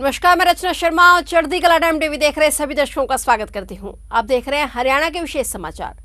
नमस्कार, मैं रचना शर्मा और चढ़ती कला टाइम टीवी देख रहे सभी दर्शकों का स्वागत करती हूं। आप देख रहे हैं हरियाणा के विशेष समाचार।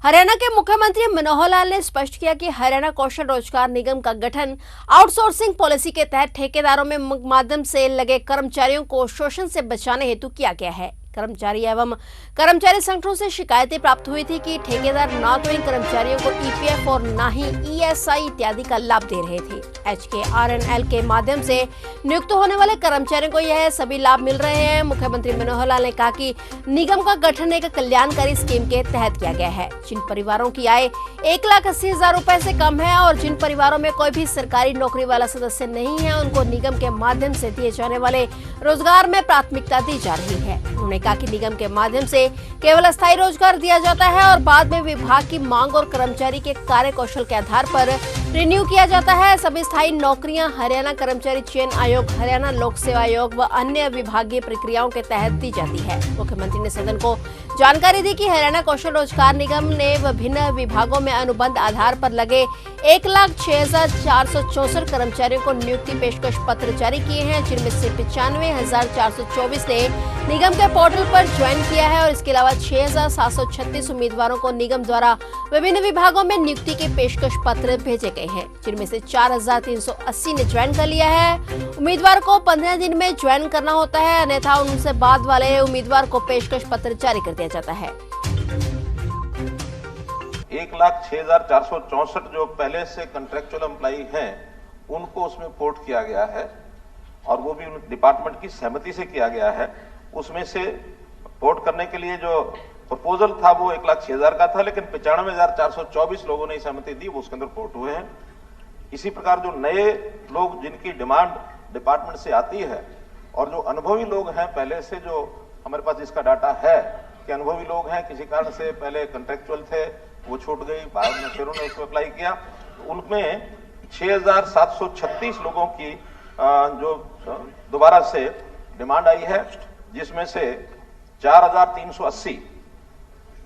हरियाणा के मुख्यमंत्री मनोहर लाल ने स्पष्ट किया कि हरियाणा कौशल रोजगार निगम का गठन आउटसोर्सिंग पॉलिसी के तहत ठेकेदारों में माध्यम से लगे कर्मचारियों को शोषण से बचाने हेतु किया गया है। कर्मचारी एवं कर्मचारी संगठनों से शिकायतें प्राप्त हुई थी कि ठेकेदार न तो इन कर्मचारियों को ईपीएफ और न ही ईएसआई इत्यादि का लाभ दे रहे थे। HKRNL के माध्यम से नियुक्त होने वाले कर्मचारियों को यह सभी लाभ मिल रहे हैं। मुख्यमंत्री मनोहर लाल ने कहा कि निगम का गठन एक कल्याणकारी स्कीम के तहत किया गया है। जिन परिवारों की आय 1,80,000 रुपए से कम है और जिन परिवारों में कोई भी सरकारी नौकरी वाला सदस्य नहीं है, उनको निगम के माध्यम से दिए जाने वाले रोजगार में प्राथमिकता दी जा रही है। उन्होंने कहा कि निगम के माध्यम से केवल अस्थायी रोजगार दिया जाता है और बाद में विभाग की मांग और कर्मचारी के कार्य कौशल के आधार पर रिन्यू किया जाता है। सभी स्थायी नौकरियां हरियाणा कर्मचारी चयन आयोग, हरियाणा लोक सेवा आयोग व अन्य विभागीय प्रक्रियाओं के तहत दी जाती है। मुख्यमंत्री ने सदन को जानकारी दी कि हरियाणा कौशल रोजगार निगम ने विभिन्न विभागों में अनुबंध आधार पर लगे 1,06,464 कर्मचारियों को नियुक्ति पेशकश पत्र जारी किए हैं, जिनमें से 95,424 ने निगम के पोर्टल पर ज्वाइन किया है और इसके अलावा 6,736 उम्मीदवारों को निगम द्वारा विभिन्न विभागों में नियुक्ति के पेशकश पत्र भेजे गए हैं, जिनमें से 4,380 ने ज्वाइन कर लिया है। उम्मीदवार को 15 दिन में ज्वाइन करना होता है, अन्यथा उनसे बाद वाले उम्मीदवार को पेशकश पत्र जारी कर दिया जाता है। 1,06,464 जो पहले से कॉन्ट्रेक्चुअल एम्प्लॉई हैं, उनको उसमें पोर्ट किया गया है और वो भी डिपार्टमेंट की सहमति से किया गया है। उसमें से पोर्ट करने के लिए जो प्रपोजल था वो 1,06,000 का था, लेकिन 95,424 लोगों ने सहमति दी, वो उसके अंदर पोर्ट हुए हैं। इसी प्रकार जो नए लोग जिनकी डिमांड डिपार्टमेंट से आती है और जो अनुभवी लोग हैं, पहले से जो हमारे पास इसका डाटा है कि अनुभवी लोग हैं, किसी कारण से पहले कॉन्ट्रेक्चुअल थे, वो छूट गई, बाद में फिर उन्होंने उसको अप्लाई किया, तो उनमें 6,736 लोगों की जो दोबारा से डिमांड आई है, जिसमें से 4,380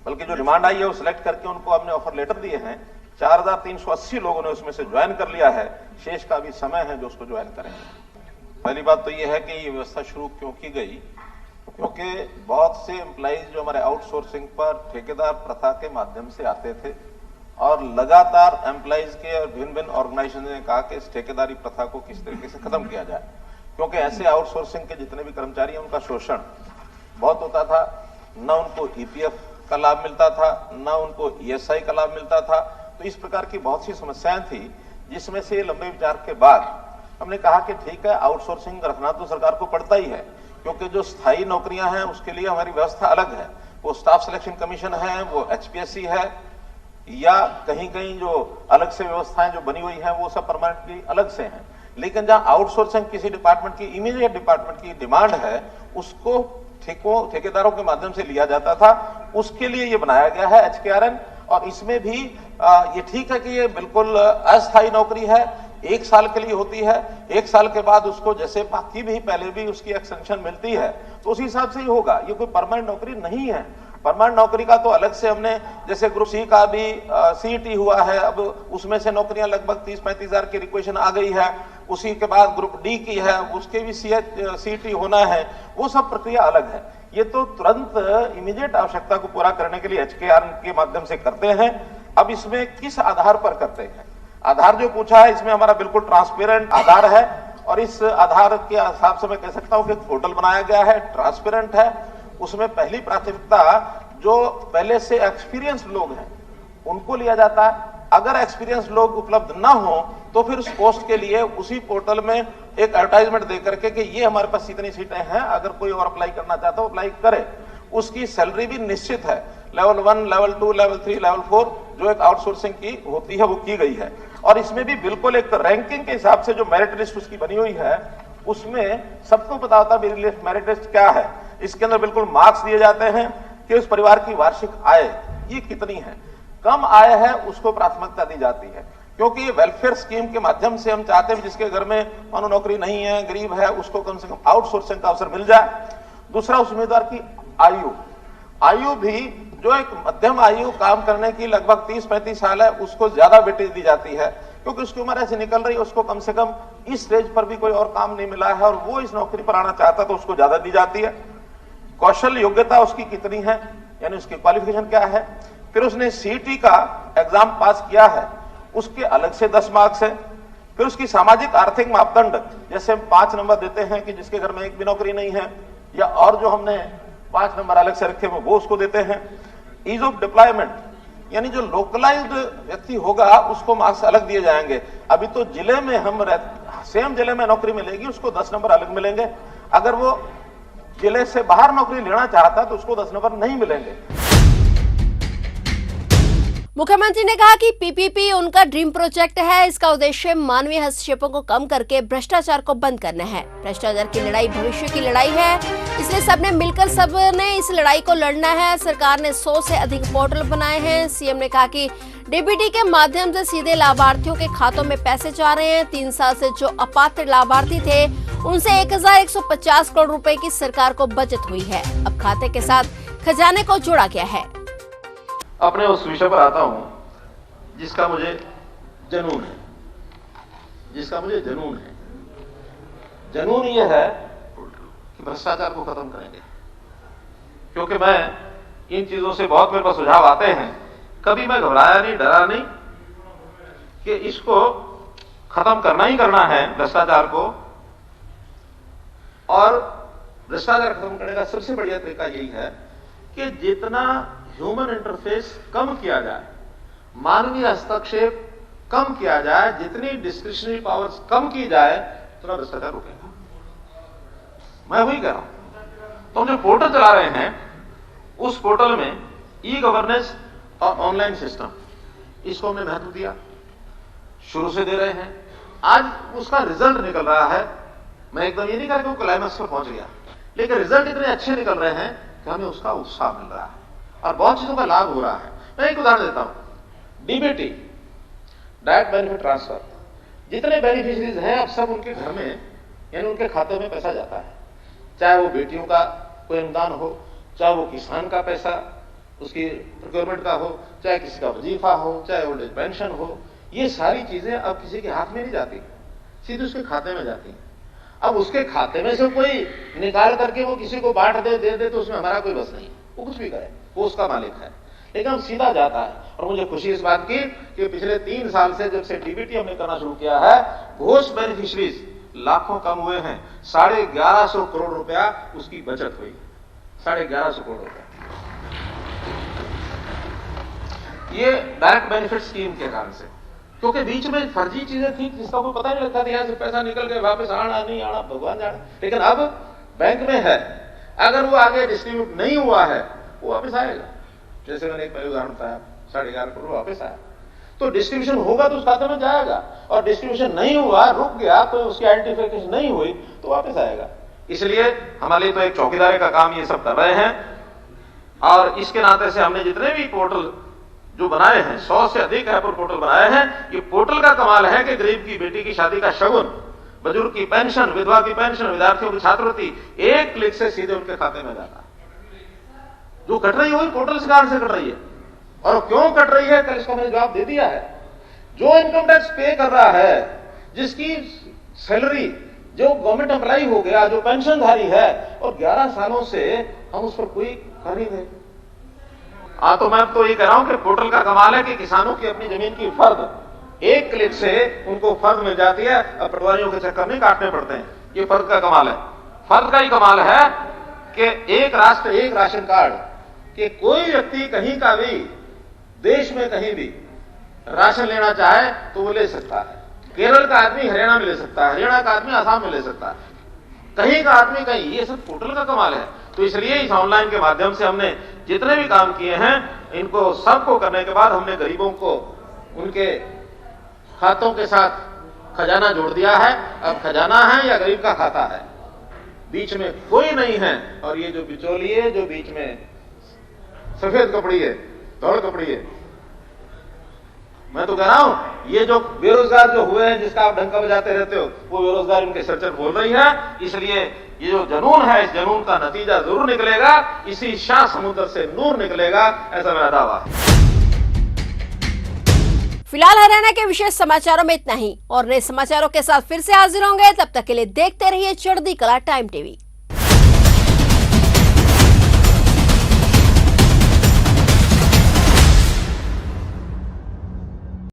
बल्कि जो डिमांड आई है वो सिलेक्ट करके उनको हमने ऑफर लेटर दिए हैं। 4,380 लोगों ने उसमें से ज्वाइन कर लिया है। शेष का भी समय है जो उसको ज्वाइन करेंगे। पहली बात तो ये है कि ये व्यवस्था शुरू क्यों की गई, क्योंकि बहुत से एम्प्लॉइज जो हमारे आउटसोर्सिंग पर ठेकेदार प्रथा के माध्यम से आते थे और लगातार एम्प्लॉइज के और भिन्न भिन्न ऑर्गेनाइजेशन ने कहा कि इस ठेकेदारी प्रथा को किस तरीके से खत्म किया जाए, क्योंकि ऐसे आउटसोर्सिंग के जितने भी कर्मचारी हैं उनका शोषण बहुत होता था। न उनको ईपीएफ का लाभ मिलता था, न उनको ईएसआई का लाभ मिलता था। तो इस प्रकार की बहुत सी समस्याएं थी, जिसमें से लंबे विचार के बाद हमने कहा कि ठीक है, आउटसोर्सिंग रखना तो सरकार को पड़ता ही है, क्योंकि जो स्थायी नौकरियां हैं उसके लिए हमारी व्यवस्था अलग है। वो स्टाफ सिलेक्शन कमीशन है, वो HPSC है, या कहीं कहीं जो अलग से व्यवस्थाएं जो बनी हुई हैं वो सब परमानेंटली अलग से हैं। लेकिन जहां आउटसोर्सिंग किसी डिपार्टमेंट की इमीडिएट डिपार्टमेंट की डिमांड है, उसको ठेकेदारों के माध्यम से लिया जाता था, उसके लिए ये बनाया गया है HKRN। और इसमें भी ये ठीक है कि ये बिल्कुल अस्थायी नौकरी है, 1 साल के लिए होती है। 1 साल के बाद उसको जैसे बाकी भी पहले भी उसकी एक्सटेंशन मिलती है तो उसी हिसाब से ही होगा। ये कोई परमानेंट नौकरी नहीं है। परमानेंट नौकरी का तो अलग से हमने, जैसे ग्रुप सी का भी CET हुआ है, अब उसमें से नौकरियां लगभग 30-35 हजार की रिक्वेशन आ गई है। उसी के बाद ग्रुप डी की है, उसके भी CET होना है। वो सब प्रक्रिया अलग है। ये तो तुरंत इमीडिएट आवश्यकता को पूरा करने के लिए HKRN के माध्यम से करते हैं। अब इसमें किस आधार पर करते हैं, आधार जो पूछा है, इसमें हमारा बिल्कुल ट्रांसपेरेंट आधार है और इस आधार के हिसाब से मैं कह सकता हूं कि पोर्टल बनाया गया है, ट्रांसपेरेंट है। उसमें पहली प्राथमिकता जो पहले से एक्सपीरियंस लोग हैं उनको लिया जाता है। अगर एक्सपीरियंस लोग उपलब्ध ना हो तो फिर उस पोस्ट के लिए उसी पोर्टल में एक एडवर्टाइजमेंट दे करके कि ये हमारे पास इतनी सीटें हैं, अगर कोई और अप्लाई करना चाहता है अप्लाई करे। उसकी सैलरी भी निश्चित है, लेवल 1, लेवल 2, लेवल 3, लेवल 4 जो एक आउटसोर्सिंग की होती है वो की गई है। और इसमें भी बिल्कुल एक रैंकिंग के हिसाब से जो मेरिट लिस्ट उसकी बनी हुई है, उसमें सबको पता होता है मेरिट लिस्ट क्या है। इसके अंदर बिल्कुल मार्क्स दिए जाते हैं कि उस परिवार की वार्षिक आय ये कितनी है। कम आय है उसको प्राथमिकता दी जाती है, क्योंकि ये वेलफेयर स्कीम के माध्यम से हम चाहते हैं जिसके घर में मानो नौकरी नहीं है, गरीब है, उसको कम से कम आउटसोर्सिंग का अवसर मिल जाए। दूसरा, उस उम्मीदवार की आयु भी जो एक मध्यम आयु काम करने की लगभग 30-35 साल है, उसको ज्यादा वेटेज दी जाती है, क्योंकि उसकी उम्र ऐसे निकल रही है, उसको कम से कम इस स्टेज पर भी कोई और काम नहीं मिला है और वो इस नौकरी पर आना चाहता है तो उसको ज्यादा दी जाती है। कौशल योग्यता उसकी कितनी है, यानी उसकी क्वालिफिकेशन क्या है, फिर उसने सीईटी का एग्जाम पास किया है, उसके अलग से 10 मार्क्स है। फिर उसकी सामाजिक आर्थिक मापदंड, जैसे हम 5 नंबर देते हैं कि जिसके घर में एक भी नौकरी नहीं है, या और जो हमने 5 नंबर अलग से रखे हुए वो उसको देते हैं। ईज ऑफ डिप्लॉयमेंट, यानी जो लोकलाइज्ड व्यक्ति होगा उसको मार्क्स अलग दिए जाएंगे। अभी तो जिले में हम सेम जिले में नौकरी मिलेगी, उसको 10 नंबर अलग मिलेंगे। अगर वो जिले से बाहर नौकरी लेना चाहता है तो उसको 10 नंबर नहीं मिलेंगे। मुख्यमंत्री ने कहा कि पीपीपी उनका ड्रीम प्रोजेक्ट है। इसका उद्देश्य मानवीय हस्तक्षेपों को कम करके भ्रष्टाचार को बंद करना है। भ्रष्टाचार की लड़ाई भविष्य की लड़ाई है, इसलिए सबने मिलकर सबने इस लड़ाई को लड़ना है। सरकार ने 100 से अधिक पोर्टल बनाए हैं। सीएम ने कहा कि डीबीटी के माध्यम से सीधे लाभार्थियों के खातों में पैसे जा रहे हैं। 3 साल से जो अपात्र लाभार्थी थे उनसे 1150 करोड़ रुपए की सरकार को बचत हुई है। अब खाते के साथ खजाने को जोड़ा गया है। अपने उस विषय पर आता हूं जिसका मुझे जुनून है, जुनून ये है कि भ्रष्टाचार को खत्म करेंगे। क्योंकि मैं इन चीजों से बहुत मेरे पास सुझाव आते हैं, कभी मैं घबराया नहीं, डरा नहीं कि इसको खत्म करना ही करना है भ्रष्टाचार को। और भ्रष्टाचार खत्म करने का सबसे बढ़िया तरीका यही है कि जितना ह्यूमन इंटरफेस कम किया जाए, मानवीय हस्तक्षेप कम किया जाए, जितनी डिस्क्रिशनरी पावर्स कम की जाए, उतना भ्रष्टाचार रुकेगा। मैं वही कह रहा हूं। तो हम जो पोर्टल चला रहे हैं उस पोर्टल में ई गवर्नेंस और ऑनलाइन सिस्टम, इसको हमने महत्व दिया, शुरू से दे रहे हैं। आज उसका रिजल्ट निकल रहा है। मैं एकदम ये नहीं कह रहा कि वो क्लाइमेक्स पर पहुंच गया, लेकिन रिजल्ट इतने अच्छे निकल रहे हैं कि हमें उसका उत्साह मिल रहा है और बहुत चीजों का लाभ हो रहा है। मैं एक उदाहरण देता हूं। डीबीटी, डायरेक्ट बेनिफिट ट्रांसफर, जितने बेनिफिशरीज हैं अब सब उनके घर में, यानी उनके खाते में पैसा जाता है। चाहे वो बेटियों का कोई अनुदान हो, चाहे वो किसान का पैसा उसकी प्रोक्योरमेंट का हो, चाहे किसी का वजीफा हो, चाहे ओल्ड एज पेंशन हो, ये सारी चीजें अब किसी के हाथ में नहीं जाती, सीधे उसके खाते में जाती हैं। अब उसके खाते में से कोई निकाल करके वो किसी को बांट दे तो उसमें हमारा कोई बस नहीं, वो कुछ भी करे, वो उसका मालिक है, लेकिन अब सीधा जाता है। और मुझे खुशी इस बात की कि पिछले 3 साल से जब से डीबीटी हमने करना शुरू किया है, घोष बेनिफिशरीज लाखों कम हुए हैं। 1150 करोड़ रुपया उसकी बचत हुई, 1150 करोड़ रुपया। ये डायरेक्ट बेनिफिट स्कीम के कारण से, क्योंकि बीच में फर्जी चीजें थी जिसका कोई पता नहीं लगता था, यहां से पैसा निकल गया, वापस आना नहीं आना भगवान जाने। लेकिन अब बैंक में है, अगर वो आगे डिस्ट्रीब्यूट नहीं हुआ है वो वापस आएगा। जैसे मैंने एक पहले उदाहरण बताया, 11.5 करोड़ वापस आया, तो डिस्ट्रीब्यूशन होगा तो उस खाते में जाएगा, और डिस्ट्रीब्यूशन नहीं हुआ, रुक गया, तो उसकी आइडेंटिफिकेशन नहीं हुई तो वापस आएगा। इसलिए हमारे लिए तो एक चौकीदारी का काम ये सब कर रहे हैं। और इसके नाते से हमने जितने भी पोर्टल जो बनाए हैं, 100 से अधिक ऐप और पोर्टल बनाए हैं। ये पोर्टल का कमाल है कि गरीब की बेटी की शादी का शगुन, बुजुर्ग की पेंशन, विधवा की पेंशन, विद्यार्थियों की छात्रवृत्ति एक क्लिक से सीधे उनके खाते में जाता है। जो कट रही है वही पोर्टल से कारण से कट रही है। और क्यों कट रही है, कल इसका मैंने जवाब दे दिया है। जो इनकम टैक्स पे कर रहा है, जिसकी सैलरी, जो गवर्नमेंट एम्प्लॉय हो गया, जो पेंशनधारी है, और 11 सालों से हम उस पर कोई कर नहीं रहे। तो मैं तो ये कह रहा हूं कि पोर्टल का कमाल है कि किसानों की अपनी जमीन की फर्द एक क्लिक से उनको फर्द मिल जाती है, अब पटवारियों के चक्कर नहीं काटने पड़ते हैं। ये फर्द का कमाल है। फर्द का ही कमाल है कि एक राष्ट्र एक राशन कार्ड, कि कोई व्यक्ति कहीं का भी देश में कहीं भी राशन लेना चाहे तो वो ले सकता है। केरल का आदमी हरियाणा में ले सकता है, हरियाणा का आदमी आसाम में ले सकता है, कहीं का आदमी कहीं। ये सब पोर्टल का कमाल है। तो इसलिए इस ऑनलाइन के माध्यम से हमने जितने भी काम किए हैं, इनको सबको करने के बाद हमने गरीबों को उनके खातों के साथ खजाना जोड़ दिया है। अब खजाना है या गरीब का खाता है, बीच में कोई नहीं है। और ये जो बिचौलिए, जो बीच में सफेद कपड़ी है, धौड़ कपड़ी है, मैं तो कह रहा हूं ये जो बेरोजगार जो हुए हैं, जिसका आप डंका बजाते रहते हो, वो बेरोजगार इनके सर बोल रही है। इसलिए ये जो जुनून है, इस जुनून का नतीजा जरूर निकलेगा, इसी शाह समुद्र से नूर निकलेगा, ऐसा मेरा दावा है। फिलहाल हरियाणा के विशेष समाचारों में इतना ही और नए समाचारों के साथ फिर से हाजिर होंगे। तब तक के लिए देखते रहिए चढ़ती कला टाइम टीवी।